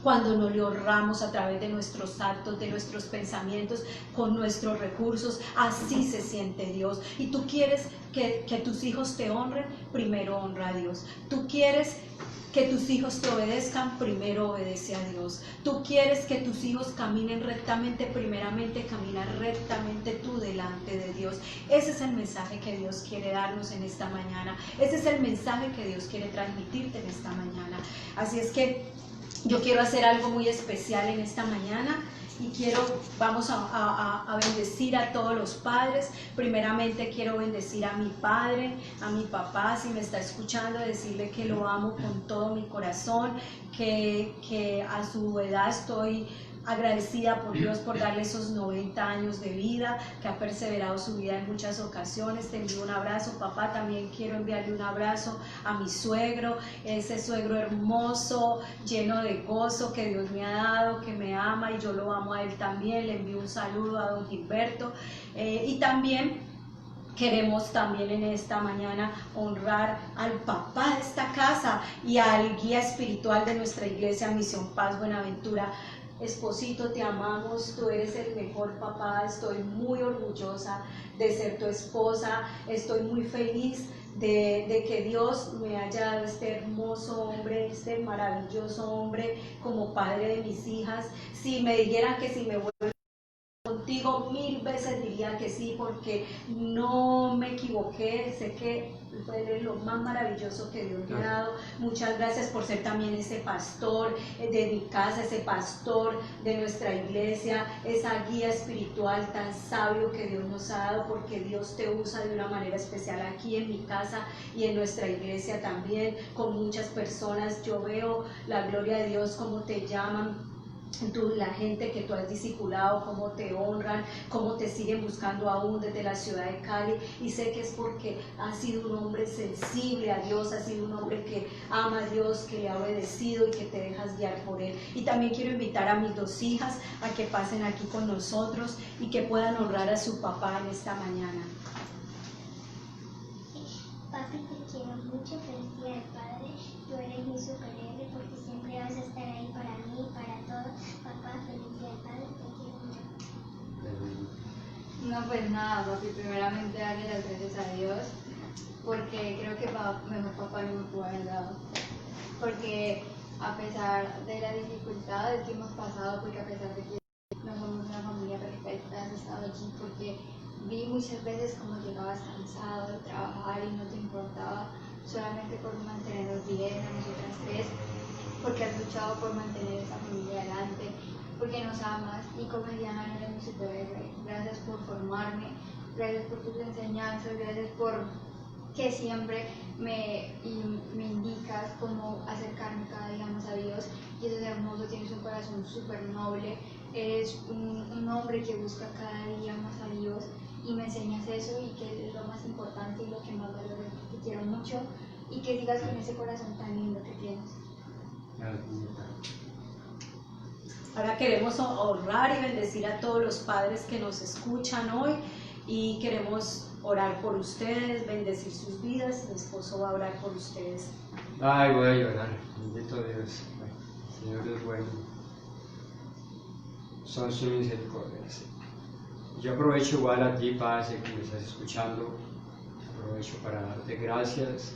Speaker 2: cuando no le honramos a través de nuestros actos, de nuestros pensamientos, con nuestros recursos. Así se siente Dios. Y tú quieres que tus hijos te honren, primero honra a Dios. Tú quieres que tus hijos te obedezcan, primero obedece a Dios. Tú quieres que tus hijos caminen rectamente, primeramente camina rectamente tú delante de Dios. Ese es el mensaje que Dios quiere darnos en esta mañana. Ese es el mensaje que Dios quiere transmitirte en esta mañana. Así es que yo quiero hacer algo muy especial en esta mañana. Y vamos a bendecir a todos los padres. Primeramente quiero bendecir a mi padre, a mi papá, si me está escuchando, decirle que lo amo con todo mi corazón, que a su edad estoy agradecida por Dios por darle esos 90 años de vida, que ha perseverado su vida en muchas ocasiones. Te envío un abrazo, papá. También quiero enviarle un abrazo a mi suegro, ese suegro hermoso, lleno de gozo que Dios me ha dado, que me ama y yo lo amo a él también. Le envío un saludo a don Gilberto y también queremos también en esta mañana honrar al papá de esta casa y al guía espiritual de nuestra iglesia Misión Paz Buenaventura. Esposito, te amamos, tú eres el mejor papá, estoy muy orgullosa de ser tu esposa, estoy muy feliz de que Dios me haya dado este hermoso hombre, este maravilloso hombre como padre de mis hijas. Si me dijeran que si me vuelvo contigo 1000 veces diría que sí, porque no me equivoqué, sé que fue lo más maravilloso que Dios me ha dado. Muchas gracias por ser también ese pastor de mi casa, ese pastor de nuestra iglesia, esa guía espiritual tan sabio que Dios nos ha dado, porque Dios te usa de una manera especial aquí en mi casa y en nuestra iglesia también, con muchas personas. Yo veo la gloria de Dios, cómo te llaman, la gente que tú has discipulado, cómo te honran, cómo te siguen buscando aún desde la ciudad de Cali, y sé que es porque has sido un hombre sensible a Dios, has sido un hombre que ama a Dios, que le ha obedecido y que te dejas guiar por Él. Y también quiero invitar a mis 2 hijas a que pasen aquí con nosotros y que puedan honrar a su papá en esta mañana.
Speaker 4: Papi, te quiero mucho. Feliz Día del Padre. Tú eres mi superhéroe porque siempre vas a estar ahí para mí y para todos. Papá, feliz Día del Padre. Te quiero mucho.
Speaker 5: No, pues nada, papi, primeramente darle las gracias a Dios, porque creo que mejor papá no me pudo haber dado. Porque a pesar de las dificultades que hemos pasado, porque a pesar de que no somos una familia perfecta, has estado allí, porque vi muchas veces cómo llegabas cansado de trabajar y no te importaba, solamente por mantenernos bien a nosotras tres, porque has luchado por mantener esa familia adelante, porque nos amas, y como decía Ana, eres mi superhéroe. Gracias por formarme, gracias por tus enseñanzas, gracias por que siempre me indicas cómo acercarme cada día más a Dios, y eso es hermoso. Tienes un corazón súper noble, eres un hombre que busca cada día más a Dios, y me enseñas eso, y que es lo más importante y lo que más valoro. Te quiero mucho, y que sigas con ese corazón tan lindo que tienes.
Speaker 2: Ahora queremos honrar y bendecir a todos los padres que nos escuchan hoy, y queremos orar por ustedes, bendecir sus vidas. Mi esposo va a orar por ustedes.
Speaker 1: Ay, voy a llorar. Bendito Dios. El Señor es bueno. Son sus misericordias. Yo aprovecho igual a ti, Padre, que me estás escuchando. Aprovecho para darte gracias.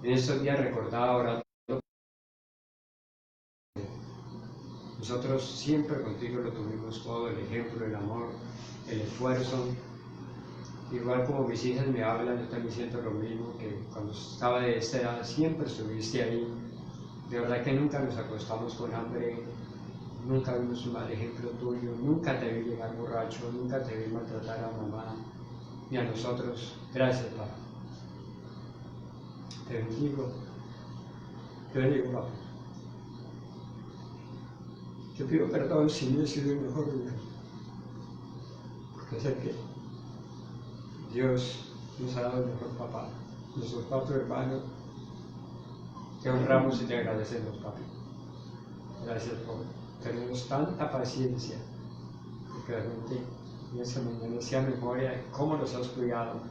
Speaker 1: En estos días recordaba orando. Nosotros siempre contigo lo tuvimos todo, el ejemplo, el amor, el esfuerzo. Igual como mis hijas me hablan, yo también siento lo mismo, que cuando estaba de esta edad siempre estuviste ahí. De verdad que nunca nos acostamos con hambre, nunca vimos un mal ejemplo tuyo, nunca te vi llegar borracho, nunca te vi maltratar a mamá ni a nosotros. Gracias, papá. Te bendigo, papá. Te pido perdón si no he sido el mejor hijo, porque sé que Dios nos ha dado el mejor papá. Nuestros 4 hermanos, te honramos y te agradecemos, papi. Gracias por tenernos tanta paciencia, porque realmente en esa mañana hacía memoria de cómo nos has cuidado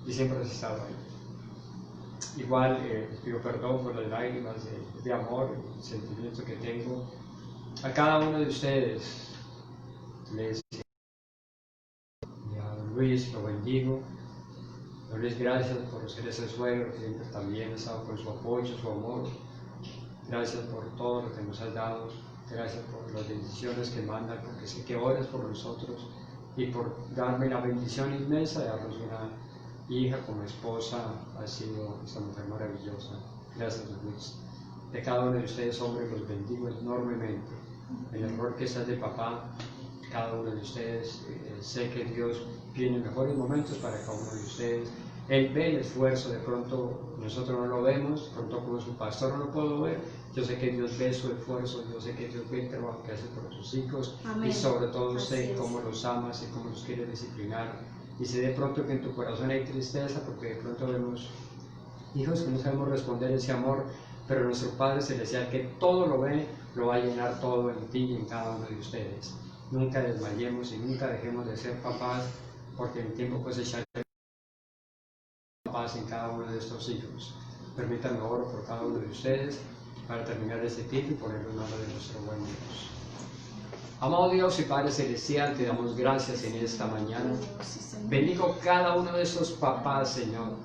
Speaker 1: y siempre has estado ahí. Igual les pido perdón por las lágrimas de amor, el sentimiento que tengo. A cada uno de ustedes les Luis, lo bendigo. Don Luis, gracias por ser ese suegro que siempre también ha estado con su apoyo, su amor. Gracias por todo lo que nos has dado. Gracias por las bendiciones que mandan, porque sé que oras por nosotros y por darme la bendición inmensa de darnos una hija como esposa. Ha sido esa mujer maravillosa. Gracias, Don Luis. De cada uno de ustedes, hombres, los bendigo enormemente. El error que está de papá, cada uno de ustedes, sé que Dios tiene mejores momentos para cada uno de ustedes. Él ve el esfuerzo, de pronto nosotros no lo vemos, de pronto como su pastor no lo puedo ver. Yo sé que Dios ve su esfuerzo, yo sé que Dios ve el trabajo que hace por sus hijos. Amén. Y sobre todo sé cómo los amas y cómo los quiere disciplinar. Y sé de pronto que en tu corazón hay tristeza, porque de pronto vemos hijos que no sabemos responder ese amor, pero nuestro Padre Celestial, que todo lo ve, lo va a llenar todo en ti y en cada uno de ustedes. Nunca desmayemos y nunca dejemos de ser papás, porque en el tiempo cosecharemos papás en cada uno de estos hijos. Permítanme oro por cada uno de ustedes para terminar este tiempo y ponerlo en manos de nuestro buen Dios. Amado Dios y Padre Celestial, te damos gracias en esta mañana. Bendigo cada uno de esos papás, Señor,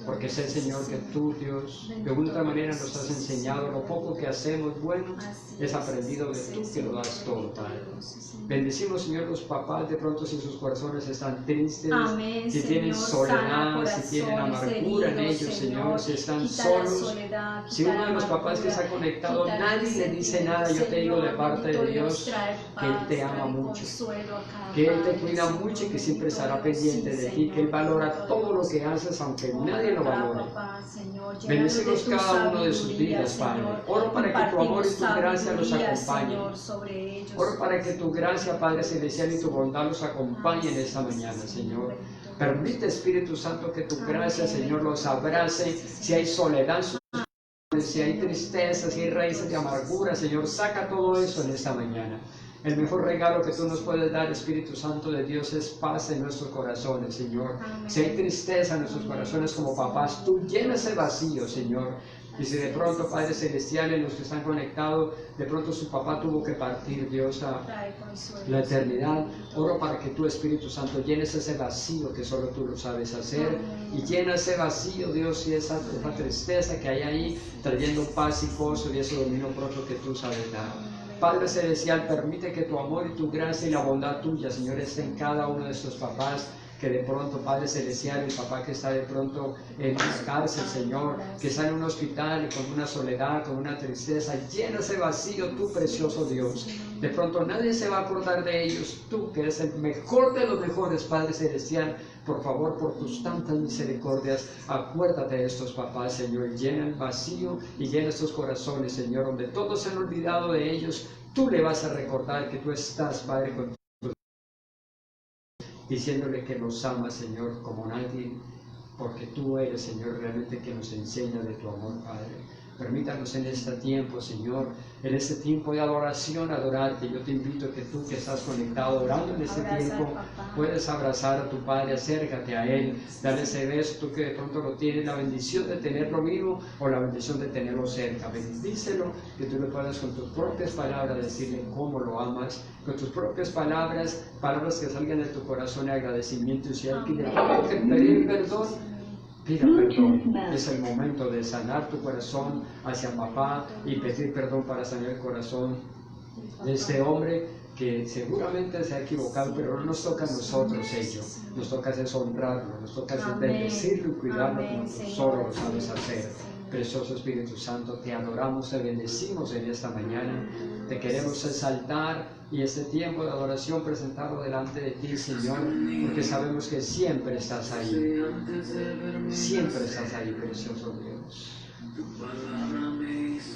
Speaker 1: porque sé, Señor, que tú, Dios, de alguna otra manera nos has enseñado. Lo poco que hacemos bueno es aprendido de tú, que lo das todo, Padre. Bendecimos, Señor, los papás, de pronto si sus corazones están tristes,
Speaker 2: Amén,
Speaker 1: si tienen
Speaker 2: Señor,
Speaker 1: soledad, si tienen amargura en ellos, Señor, si están solos. Si uno de los papás que está conectado, nadie le dice nada, yo te digo de parte de Dios que Él te ama mucho, que Él te cuida mucho y que siempre estará pendiente de ti, que Él valora todo lo que haces, aunque nadie lo valore. Bendecimos cada uno de sus vidas, Padre. Oro para que tu amor y tu gracia los acompañen. Oro para que tu gracia, Padre Celestial, y tu bondad los acompañen esta mañana, Señor. Permite, Espíritu Santo, que tu gracia, Señor, los abrace. Si hay soledad, si hay tristeza, si hay raíces de amargura, Señor, saca todo eso en esta mañana. El mejor regalo que tú nos puedes dar, Espíritu Santo de Dios, es paz en nuestros corazones, Señor.
Speaker 2: Amén.
Speaker 1: Si hay tristeza en nuestros corazones como papás, tú llenas ese vacío, Señor. Y si de pronto, Padre Celestial, en los que están conectados, de pronto su papá tuvo que partir, Dios, a
Speaker 2: Trae consuelo.
Speaker 1: la eternidad, oro para que tú, Espíritu Santo, llenes ese vacío que solo tú lo sabes hacer, y llena ese vacío, Dios, y esa tristeza que hay ahí, trayendo paz y gozo y ese dominio propio que tú sabes dar. Padre Celestial, permite que tu amor y tu gracia y la bondad tuya, Señor, esté en cada uno de estos papás, que de pronto, Padre Celestial, el papá que está de pronto en una cárcel, Señor, que está en un hospital y con una soledad, con una tristeza, llena ese vacío, tú precioso Dios. De pronto nadie se va a acordar de ellos, tú que eres el mejor de los mejores, Padre Celestial. Por favor, por tus tantas misericordias, acuérdate de estos papás, Señor, llena el vacío y llena estos corazones, Señor, donde todos se han olvidado de ellos, tú le vas a recordar que tú estás, Padre, con diciéndole que nos ama, Señor, como nadie, porque tú eres, Señor, realmente que nos enseña de tu amor, Padre. Permítanos en este tiempo, Señor, en este tiempo de adoración, adorarte. Yo te invito a que tú que estás conectado, orando en este tiempo, puedes abrazar a tu Padre, acércate a Él, dale ese beso, tú que de pronto lo tienes, la bendición de tenerlo vivo o la bendición de tenerlo cerca. Bendícelo, que tú le puedas con tus propias palabras decirle cómo lo amas, con tus propias palabras, palabras que salgan de tu corazón de agradecimiento. Y si alguien le tiene que pedir perdón, pida perdón. Es el momento de sanar tu corazón hacia papá y pedir perdón para sanar el corazón de este hombre que seguramente se ha equivocado, pero no nos toca a nosotros ello. Nos toca es honrarlo, nos toca es bendecirlo y cuidarlo como tú solo lo sabes hacer. Precioso Espíritu Santo, te adoramos, te bendecimos en esta mañana. Te queremos exaltar y este tiempo de adoración presentarlo delante de ti, Señor, porque sabemos que siempre estás ahí. Siempre estás ahí, precioso Dios.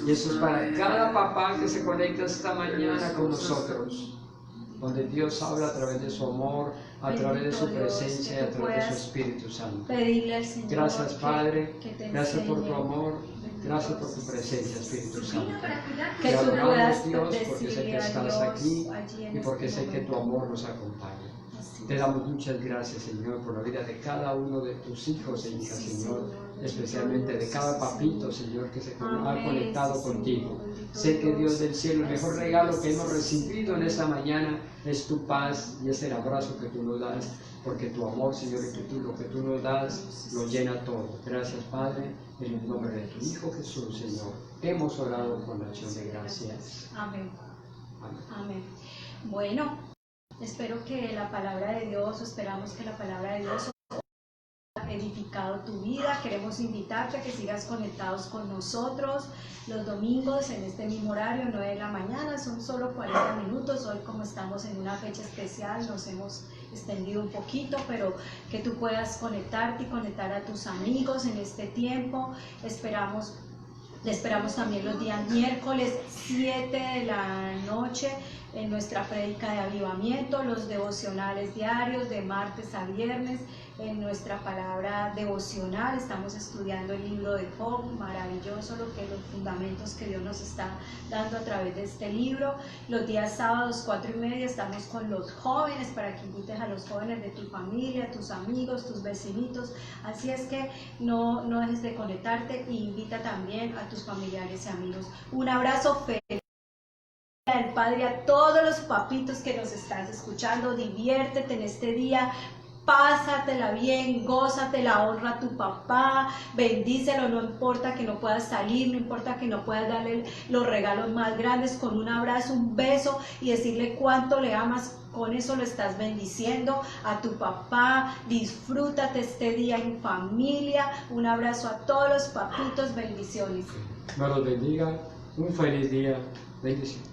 Speaker 1: Y eso es para cada papá que se conecta esta mañana con nosotros, donde Dios habla a través de su amor, a través de su presencia y a través de su Espíritu Santo.
Speaker 2: Pedirle al Señor.
Speaker 1: Gracias, Padre.
Speaker 2: Que te
Speaker 1: Gracias por tu
Speaker 2: enseñe.
Speaker 1: amor. Gracias por tu presencia, Espíritu Santo.
Speaker 2: Que
Speaker 1: Te
Speaker 2: tú
Speaker 1: adoramos,
Speaker 2: puedas
Speaker 1: Dios, porque sé
Speaker 2: decirle
Speaker 1: que
Speaker 2: a
Speaker 1: estás
Speaker 2: Dios
Speaker 1: aquí
Speaker 2: allí en
Speaker 1: y porque
Speaker 2: este
Speaker 1: sé que tu
Speaker 2: momento.
Speaker 1: amor nos acompaña.
Speaker 2: Así
Speaker 1: Te
Speaker 2: es.
Speaker 1: damos muchas gracias, Señor, por la vida de cada uno de tus hijos e hijas,
Speaker 2: Sí,
Speaker 1: Señor,
Speaker 2: Señor.
Speaker 1: especialmente de cada papito, Señor, que se ha
Speaker 2: Amén,
Speaker 1: conectado
Speaker 2: sí,
Speaker 1: contigo.
Speaker 2: Señor. Bendito
Speaker 1: Sé que Dios
Speaker 2: Dios.
Speaker 1: del cielo, el mejor
Speaker 2: Así
Speaker 1: regalo
Speaker 2: es.
Speaker 1: que hemos recibido en esta mañana es tu paz y es el abrazo que tú nos das, porque tu amor, Señor, y que tú, lo que tú nos das, lo llena todo. Gracias, Padre, en el nombre de tu Hijo Jesús, Señor. Hemos orado con acción de gracias.
Speaker 2: Amén.
Speaker 1: Amén.
Speaker 2: Amén. Bueno, espero que la palabra de Dios, esperamos que la palabra de Dios haya edificado tu vida. Queremos invitarte a que sigas conectados con nosotros los domingos en este mismo horario, 9 de la mañana. Son solo 40 minutos. Hoy, como estamos en una fecha especial, nos hemos extendido un poquito, pero que tú puedas conectarte y conectar a tus amigos en este tiempo. Te esperamos también los días miércoles 7 de la noche en nuestra prédica de avivamiento, los devocionales diarios de martes a viernes, en nuestra palabra devocional. Estamos estudiando el libro de Job, maravilloso los fundamentos que Dios nos está dando a través de este libro. Los días sábados 4:30 estamos con los jóvenes, para que invites a los jóvenes de tu familia, tus amigos, tus vecinitos. Así es que no dejes de conectarte e invita también a tus familiares y amigos. Un abrazo feliz al Padre, a todos los papitos que nos estás escuchando. Diviértete en este día. Pásatela bien, gózatela, honra a tu papá, bendícelo, no importa que no puedas salir, no importa que no puedas darle los regalos más grandes, con un abrazo, un beso y decirle cuánto le amas. Con eso lo estás bendiciendo a tu papá. Disfrútate este día en familia. Un abrazo a todos los papitos, bendiciones.
Speaker 1: Dios los bendiga. Un feliz día. Bendiciones.